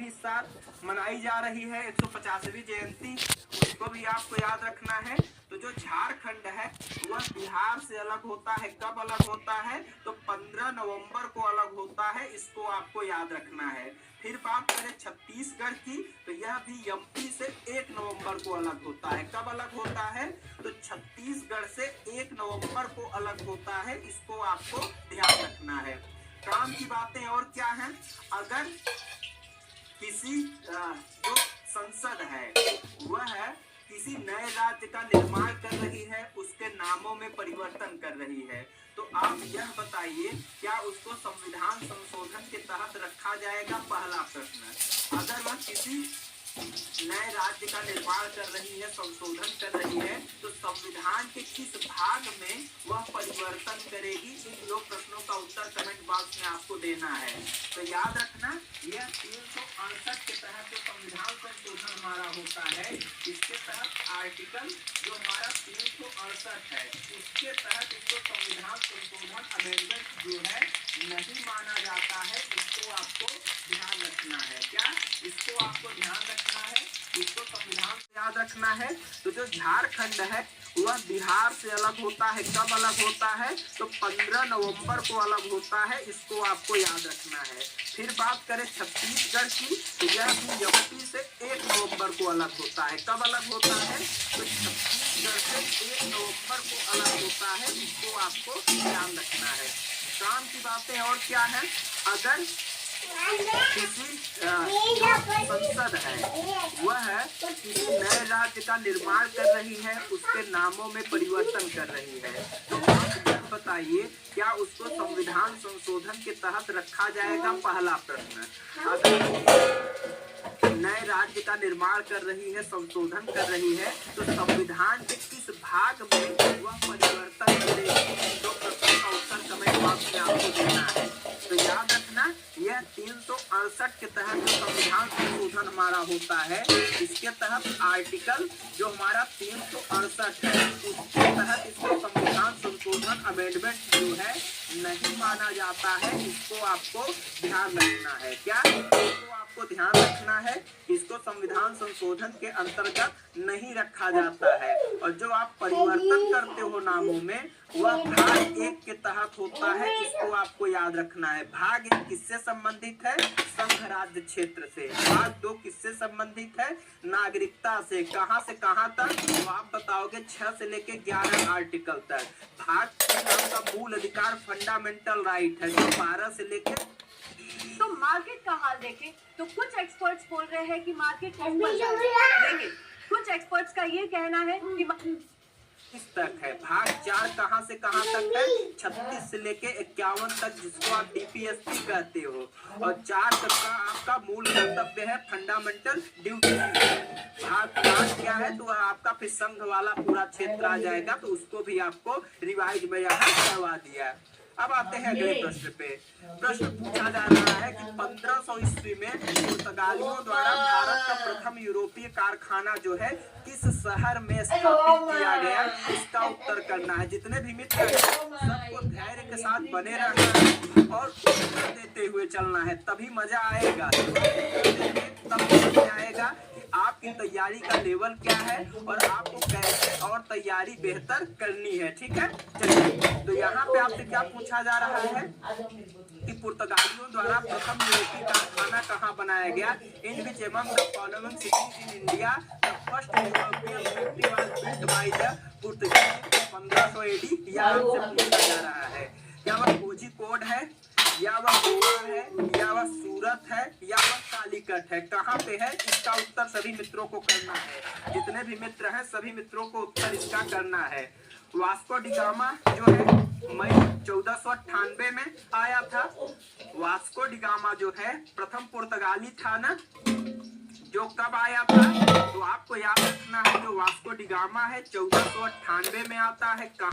ही साथ मनाई जा रही है 150वीं जयंती, उसको भी आपको याद रखना है। तो जो झारखंड है वह बिहार से अलग होता है। कब अलग होता है? तो 15 नवंबर को अलग होता है, इसको आपको याद रखना है। फिर बात करें छत्तीसगढ़ की, तो यह भी एमपी से 1 नवंबर को अलग होता है। कब अलग होता है? तो छत्तीसगढ़ से 1 नवंबर को अलग होता है, इसको आपको ध्यान रखना है। काम की बातें और क्या हैं? अगर किसी जो संसद है वह किसी नए राज्य का निर्माण कर रही है, उसके नामों में परिवर्तन कर रही है, तो आप यह बताइए क्या उसको संविधान संशोधन के तहत रखा जाएगा? पहला प्रश्न। अगर वह किसी नए राज्य का निर्माण कर रही है, संशोधन कर रही है, तो संविधान के किस भाग में वह परिवर्तन करेगी? इन दो प्रश्नों का उत्तर कमेंट बॉक्स में आपको देना है। तो याद रखना, यह 368 के तहत जो संविधान संशोधन हमारा होता है, इसके तहत आर्टिकल जो हमारा 368 है, उसके तहत इसको संविधान संशोधन अमेंडमेंट जो है नहीं माना जाता है। इसको आपको ध्यान रखना है। क्या इसको आपको ध्यान रखना है? इसको संविधान से याद रखना है। तो जो झारखंड है वह बिहार से अलग होता है। कब अलग होता है? तो 15 नवंबर को अलग होता है, इसको आपको याद रखना है। फिर बात करें छत्तीसगढ़ की, तो यह भी एमपी से 1 नवंबर को अलग होता है। कब अलग होता है? तो छत्तीसगढ़ से 1 नवंबर को अलग होता है, इसको आपको ध्यान रखना है। काम की बातें और क्या है? अगर किसी संसद है वह किसी नए राज्य का निर्माण कर रही है, उसके नामों में परिवर्तन कर रही है, तो आप यह बताइए क्या उसको संविधान संशोधन के तहत रखा जाएगा? पहला प्रश्न। अगर नए राज्य का निर्माण कर रही है, संशोधन कर रही है, तो संविधान के किस भाग में वह परिवर्तन करेगी? तो प्रश्न का उत्तर कमेंट बॉक्स में आपको देना है। तो याद रखना, यह 368 के तहत जो संविधान संशोधन हमारा होता है, इसके तहत आर्टिकल जो हमारा 368 है, उसके तहत इसको संविधान संशोधन अमेंडमेंट जो है नहीं माना जाता है। इसको आपको ध्यान रखना है। क्या इसको आपको ध्यान रखना है? इसको संविधान संशोधन के अंतर्गत नहीं रखा जाता है। और जो आप परिवर्तन करते हो नामों में, वह भाग 1 के तहत होता है, इसको आपको याद रखना है। भाग 1 किससे संबंधित है? संघ राज्य क्षेत्र से। भाग 2 किससे संबंधित है? नागरिकता से। कहां से कहां तक? तो आप बताओगे 6 से लेके 11 आर्टिकल तक। भाग 3 आपका मूल अधिकार फंडामेंटल राइट है, जो 12 से लेके। तो मार्केट का हाल देखें तो कुछ एक्सपर्ट्स बोल रहे हैं कि मार्केट लेकिन कुछ एक्सपर्ट्स का ये कहना है कि इस तक है। भाग 4 कहां से कहां तक है? 36 से लेके 51 तक, जिसको आप डीपीएसपी कहते हो। और 4 तक का आपका मूल कर्तव्य है फंडामेंटल ड्यूटी। भाग 5 क्या है? तो आपका फिर संघ वाला पूरा क्षेत्र आ जाएगा, तो उसको भी आपको रिवाइज में यहाँ करवा दिया। अब आते हैं अगले प्रश्न पे। प्रश्न पूछा जा रहा है कि 1500 ईस्वी में पुर्तगालियों द्वारा भारत का प्रथम यूरोपीय कारखाना जो है किस शहर में स्थापित किया गया? इसका उत्तर करना है। जितने भी मित्र हैं सबको धैर्य के साथ बने रहना है और उत्तर देते हुए चलना है, तभी मजा आएगा। तब समझ आएगा कि आपकी तैयारी का लेवल क्या है और आपको कैसे और तैयारी बेहतर करनी है। ठीक है, चलिए। तो यहाँ पे आपसे क्या पूछा जा रहा है कि पुर्तगालियों द्वारा प्रथम यूरोपीय कारखाना कहाँ बनाया गया? In which among the following cities in India the first European factory was built by the Portuguese 1500 AD? या आपसे पूछा जा रहा है क्या वह कोझिकोड है, या वह गोवा है, या वह सूरत है, या वह कालीकट है? कहाँ पे है? इसका उत्तर सभी मित्रों को करना है। जितने भी मित्र हैं सभी मित्रों को उत्तर इसका करना है। वास्को डी गामा जो है मई 1498 में आया था। वास्को डी गामा जो है प्रथम पुर्तगाली था ना, जो कब आया था? तो आपको याद रखना है जो वास्को डी गामा है 1498 में आता है। कहाँ?